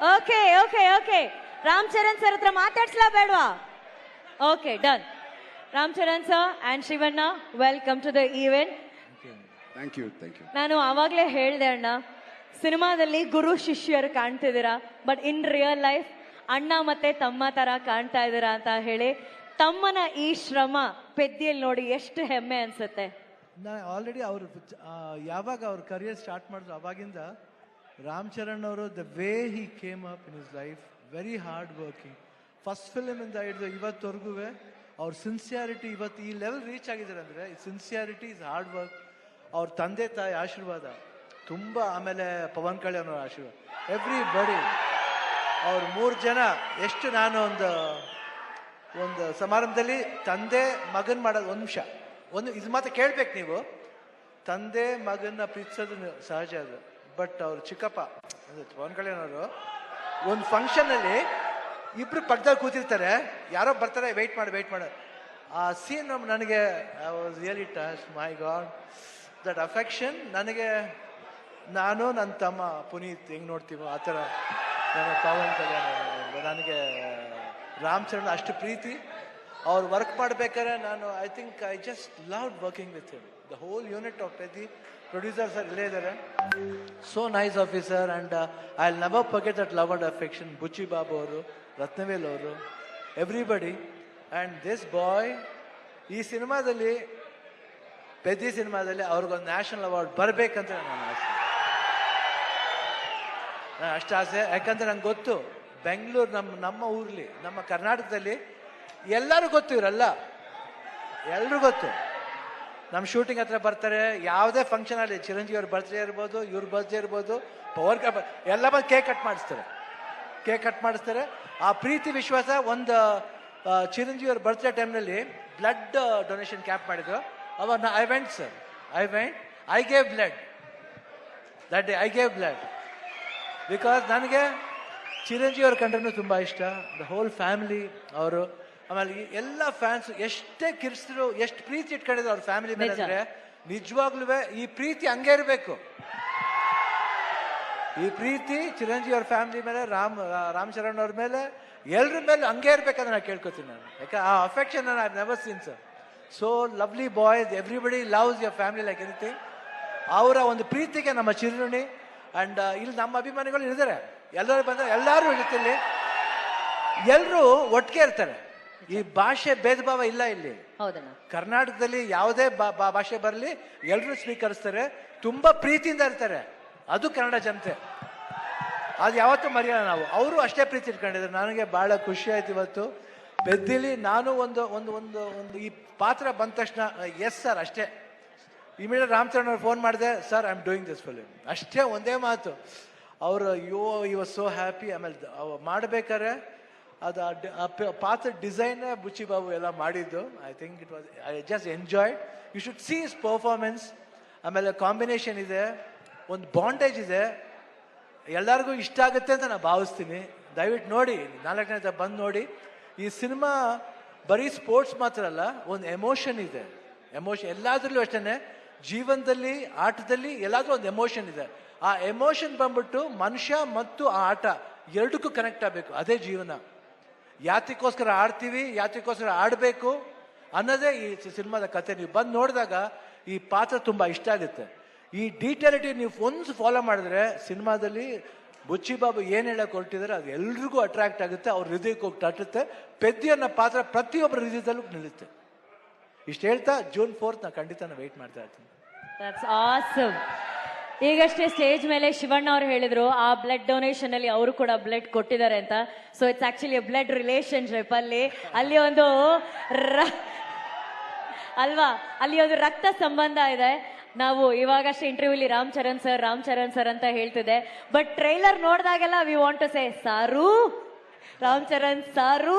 Okay okay okay Ram Charan sir ಹತ್ರ ಮಾತಾಡ್ಸ್ಲಾ ಬೇಡವಾ? Okay done. Ram Charan sir and Shivanna, welcome to the event. Thank you. ನಾನು ಆವಾಗಲೇ ಹೇಳ್ದೆ ಅಣ್ಣ, ಸಿನಿಮಾದಲ್ಲಿ ಗುರು ಶಿಷ್ಯರು ಕಾಣ್ತಿದ್ದೀರಾ, ಬಟ್ ಇನ್ ರಿಯಲ್ ಲೈಫ್ ಅಣ್ಣ ಮತ್ತೆ ತಮ್ಮ ತರ ಕಾಣ್ತಾ ಇದ್ದೀರಾ ಅಂತ ಹೇಳಿ ತಮ್ಮನ ಈ ಶ್ರಮ ಪೆದ್ದಿಯಲ್ಲಿ ನೋಡಿ ಎಷ್ಟು ಹೆಮ್ಮೆ ಅನ್ಸುತ್ತೆ. ನಾ ಆಲ್ರೆಡಿ ಅವರು ಯಾವಾಗ ಅವ್ರ ಕರಿಯರ್ ಸ್ಟಾರ್ಟ್ ಮಾಡಿದ್ರು ಅವಾಗಿಂದ ರಾಮ್ ಚರಣ್ ಅವರು the way he came up in his life, very hard working. First ಫಿಲ್ಮಿಂದ ಹಿಡಿದು ಇವತ್ತವರೆಗೂ ಅವ್ರ ಸಿನ್ಸಿಯಾರಿಟಿ ಇವತ್ತು ಈ ಲೆವೆಲ್ ರೀಚ್ ಆಗಿದ್ದಾರೆ ಅಂದರೆ ಸಿನ್ಸಿಯಾರಿಟಿ ಇಸ್ ಹಾರ್ಡ್ ವರ್ಕ್. ಅವ್ರ ತಂದೆ ತಾಯಿ ಆಶೀರ್ವಾದ ತುಂಬ, ಆಮೇಲೆ ಪವನ್ ಕಲ್ಯಾಣ್ ಅವ್ರ ಆಶೀರ್ವಾದ, ಎವ್ರಿ ಬಡಿ. ಅವ್ರು 3 ಜನ ಎಷ್ಟು ನಾನು ಒಂದು ಸಮಾರಂಭದಲ್ಲಿ ತಂದೆ ಮಗನ್ ಮಾಡೋದು, ಒಂದು ನಿಮಿಷ ಇದು ಮಾತ್ರ ಕೇಳ್ಬೇಕು ನೀವು. ತಂದೆ ಮಗನ್ನ ಪ್ರೀತಿಸೋದು ಸಹಜ ಅದು, ಬಟ್ ಅವ್ರು ಚಿಕ್ಕಪ್ಪ ಪವನ್ ಕಲ್ಯಾಣ್ ಅವರು ಒಂದು ಫಂಕ್ಷನಲ್ಲಿ ಇಬ್ರು ಪಕ್ಕದಲ್ಲಿ ಕೂತಿರ್ತಾರೆ, ಯಾರೋ ಬರ್ತಾರೆ, ವೆಯ್ಟ್ ಮಾಡಿ ಆ ಸೀನ್ ನನಗೆ I was really touch. My god, that affection ನನಗೆ, ನಾನು ನನ್ನ ತಮ್ಮ ಪುನೀತ್ ಹೆಂಗೆ ನೋಡ್ತೀವೋ ಆ ಥರ ನನ್ನ ಪವನ್ ಕಲ್ಯಾಣ್ ನನಗೆ ರಾಮ್ ಚರಣ್ ಅಷ್ಟು ಪ್ರೀತಿ. ಅವ್ರು ವರ್ಕ್ ಮಾಡ್ಬೇಕಾದ್ರೆ ನಾನು I think I just love working with him. The whole unit of Peddi producer sir ಇಲ್ಲೇ ಇದ್ದಾರೆ. So nice officer and I will never forget that love and affection. Buchi Babu ಅವರು, ರತ್ನವೇಲ್ ಅವರು, ಎವ್ರಿಬಡಿ. ಆ್ಯಂಡ್ ದಿಸ್ ಬಾಯ್ ಈ ಸಿನಿಮಾದಲ್ಲಿ, ಪೆದ್ದಿ ಸಿನಿಮಾದಲ್ಲಿ ಅವ್ರಿಗೊಂದು ನ್ಯಾಷನಲ್ ಅವಾರ್ಡ್ ಬರಬೇಕಂತ ನನ್ನ ಆಸೆ. ಅಷ್ಟು ಆಸೆ, ಯಾಕಂದ್ರೆ ನಂಗೆ ಗೊತ್ತು ಬೆಂಗಳೂರು ನಮ್ಮ ಊರ್ಲಿ, ನಮ್ಮ ಕರ್ನಾಟಕದಲ್ಲಿ ಎಲ್ಲರೂ ಗೊತ್ತು, ಇವರೆಲ್ಲ ಎಲ್ರೂ ಗೊತ್ತು. ನಮ್ಮ ಶೂಟಿಂಗ್ ಹತ್ರ ಬರ್ತಾರೆ, ಯಾವುದೇ ಫಂಕ್ಷನ್ ಅಲ್ಲಿ, ಚಿರಂಜೀವಿ ಅವ್ರ ಬರ್ತ್ಡೇ ಇರ್ಬೋದು, ಇವ್ರ ಬರ್ತ್ಡೇ ಇರ್ಬೋದು, ಪವರ್ ಎಲ್ಲ ಬಂದು ಕೇಕ್ ಕಟ್ ಮಾಡಿಸ್ತಾರೆ. ಆ ಪ್ರೀತಿ ವಿಶ್ವಾಸ. ಒಂದು ಚಿರಂಜೀವಿ ಅವ್ರ ಬರ್ತ್ಡೇ ಟೈಮ್ನಲ್ಲಿ ಬ್ಲಡ್ ಡೊನೇಷನ್ ಕ್ಯಾಂಪ್ ಮಾಡಿದ್ರು. ಅವಾಗ I went sir, I gave blood that day. I gave blood because ನನಗೆ ಚಿರಂಜೀವಿ ಅವ್ರ ಕಂಡ್ರೂ ತುಂಬ ಇಷ್ಟ. ದ ಹೋಲ್ ಫ್ಯಾಮಿಲಿ ಅವರು, ಆಮೇಲೆ ಎಲ್ಲ ಫ್ಯಾನ್ಸ್ ಎಷ್ಟೇ ಕಿರ್ಸಿದ್ರು, ಎಷ್ಟು ಪ್ರೀತಿ ಇಟ್ಕೊಂಡಿದ್ರು ಅವ್ರ ಫ್ಯಾಮಿಲಿ ಮೇಲೆ ಅಂದ್ರೆ ನಿಜವಾಗ್ಲೂ ಈ ಪ್ರೀತಿ ಹಂಗೆ ಇರಬೇಕು. ಈ ಪ್ರೀತಿ ಚಿರಂಜೀವಿ ಅವ್ರ ಫ್ಯಾಮಿಲಿ ಮೇಲೆ, ರಾಮ್ ಚರಣ್ ಅವ್ರ ಮೇಲೆ, ಎಲ್ರ ಮೇಲೆ ಹಂಗೆ ಇರ್ಬೇಕಂತ ನಾನು ಕೇಳ್ಕೊತೀನಿ ನಾನು. ಯಾಕೆ ಆ affection I never seen sir. So lovely boys, everybody loves your family like anything. ಅವರ ಒಂದು ಪ್ರೀತಿಗೆ ನಮ್ಮ ಚಿರುಣಿ. ಅಂಡ್ ಇಲ್ಲಿ ನಮ್ಮ ಅಭಿಮಾನಿಗಳು ಇದ್ದಾರೆ, ಎಲ್ಲರೂ ಬಂದರೆ ಎಲ್ಲರೂ ಇರುತ್ತೆ ಇಲ್ಲಿ, ಎಲ್ಲರೂ ಒಟ್ಟಿಗೆ ಇರ್ತಾರೆ. ಈ ಭಾಷೆ ಭೇದ ಭಾವ ಇಲ್ಲ ಇಲ್ಲಿ. ಕರ್ನಾಟಕದಲ್ಲಿ ಯಾವುದೇ ಭಾಷೆ ಬರಲಿ ಎಲ್ಲರೂ ಸ್ವೀಕರಿಸ್ತಾರೆ, ತುಂಬಾ ಪ್ರೀತಿಯಿಂದ ಇರ್ತಾರೆ. ಅದು ಕನ್ನಡ ಜನತೆ, ಅದು ಯಾವತ್ತೂ ಮರೆಯಲ್ಲ ನಾವು. ಅವರು ಅಷ್ಟೇ ಪ್ರೀತಿ ಇಟ್ಕೊಂಡಿದ್ದಾರೆ. ನನಗೆ ಬಹಳ ಖುಷಿ ಆಯ್ತು ಇವತ್ತು ಪೆದ್ದಿಲಿ. ನಾನು ಒಂದು ಒಂದು ಒಂದು ಒಂದು ಈ ಪಾತ್ರ ಬಂದ ತಕ್ಷಣ ಎಸ್ ಸರ್ ಅಷ್ಟೇ. ಇಮಿಡಿಯೇಟ್ ರಾಮ್ ಚರಣ್ ಅವ್ರು ಫೋನ್ ಮಾಡಿದೆ, sir I am doing this film, ಅಷ್ಟೇ ಒಂದೇ ಮಾತು. ಅವರು ಯು ವಾಸ್ ಸೋ ಹ್ಯಾಪಿ. ಆಮೇಲೆ ಮಾಡ್ಬೇಕಾದ್ರೆ ಅದು ಪಾತ್ರ ಡಿಸೈನ್ ಬುಚ್ಚಿ ಬಾಬು ಎಲ್ಲ ಮಾಡಿದ್ದು. I think it was, I just enjoyed. You should see his performance. ಆಮೇಲೆ ಕಾಂಬಿನೇಷನ್ ಇದೆ, ಒಂದು ಬಾಂಡೇಜ್ ಇದೆ, ಎಲ್ಲರಿಗೂ ಇಷ್ಟ ಆಗುತ್ತೆ ಅಂತ ನಾನು ಭಾವಿಸ್ತೀನಿ. ದಯವಿಟ್ಟು ನೋಡಿ, 4ನೇ ಬಂದು ನೋಡಿ. ಈ ಸಿನಿಮಾ ಬರೀ ಸ್ಪೋರ್ಟ್ಸ್ ಮಾತ್ರ ಅಲ್ಲ, ಒಂದು ಎಮೋಷನ್ ಇದೆ. ಎಮೋಷನ್ ಎಲ್ಲಾದ್ರಲ್ಲೂ ಅಷ್ಟೇ, ಜೀವನದಲ್ಲಿ, ಆಟದಲ್ಲಿ ಎಲ್ಲಾದ್ರೂ ಒಂದು ಎಮೋಷನ್ ಇದೆ. ಆ ಎಮೋಷನ್ ಬಂದ್ಬಿಟ್ಟು ಮನುಷ್ಯ ಮತ್ತು ಆ ಆಟ ಎರಡಕ್ಕೂ ಕನೆಕ್ಟ್ ಆಗಬೇಕು. ಅದೇ ಜೀವನ. ಯಾತಕ್ಕೋಸ್ಕರ ಆಡ್ತೀವಿ, ಯಾತಕ್ಕೋಸ್ಕರ ಆಡಬೇಕು ಅನ್ನೋದೇ ಈ ಸಿನಿಮಾದ ಕತೆ. ನೀವು ಬಂದು ನೋಡಿದಾಗ ಈ ಪಾತ್ರ ತುಂಬ ಇಷ್ಟ ಆಗುತ್ತೆ. ಈ ಡೀಟೇಲಿಟಿ ನೀವು ಒಂದು ಫಾಲೋ ಮಾಡಿದ್ರೆ ಸಿನಿಮಾದಲ್ಲಿ ಬುಚ್ಚಿ ಬಾಬು ಏನು ಹೇಳಕ್ಕೆ ಹೊರಟಿದ್ದಾರೆ ಅದು ಎಲ್ರಿಗೂ ಅಟ್ರಾಕ್ಟ್ ಆಗುತ್ತೆ, ಅವ್ರ ಹೃದಯಕ್ಕೆ ಹೋಗಿ ತಟ್ಟುತ್ತೆ. ಪೆದ್ದಿ ಅನ್ನೋ ಪಾತ್ರ ಪ್ರತಿಯೊಬ್ಬರ ಹೃದಯದಲ್ಲೂ ನಿಲ್ಲುತ್ತೆ. ಇಷ್ಟು ಹೇಳ್ತಾ ಜೂನ್ 4 ನಾನು ಖಂಡಿತ ವೆಯ್ಟ್ ಮಾಡ್ತಾ ಇರ್ತೀನಿ. That's awesome. ಈಗಷ್ಟೇ ಸ್ಟೇಜ್ ಮೇಲೆ ಶಿವಣ್ಣ ಅವರು ಹೇಳಿದ್ರು ಆ ಬ್ಲಡ್ ಡೊನೇಷನ್ ಅಲ್ಲಿ ಅವರು ಕೂಡ ಬ್ಲಡ್ ಕೊಟ್ಟಿದ್ದಾರೆ ಅಂತ. So it's actually blood relationship. ಅಲ್ಲಿ ಒಂದು ಅಲ್ವಾ, ಅಲ್ಲಿ ಒಂದು ರಕ್ತ ಸಂಬಂಧ ಇದೆ. ನಾವು ಇವಾಗಷ್ಟೇ ಇಂಟರ್ವ್ಯೂಲಿ ರಾಮ್ ಚರಣ್ ಸರ್ ಅಂತ ಹೇಳ್ತಿದ್ದೆ, ಬಟ್ ಟ್ರೈಲರ್ ನೋಡಿದಾಗೆಲ್ಲ we want to say sir, Ram Charan ಸಾರು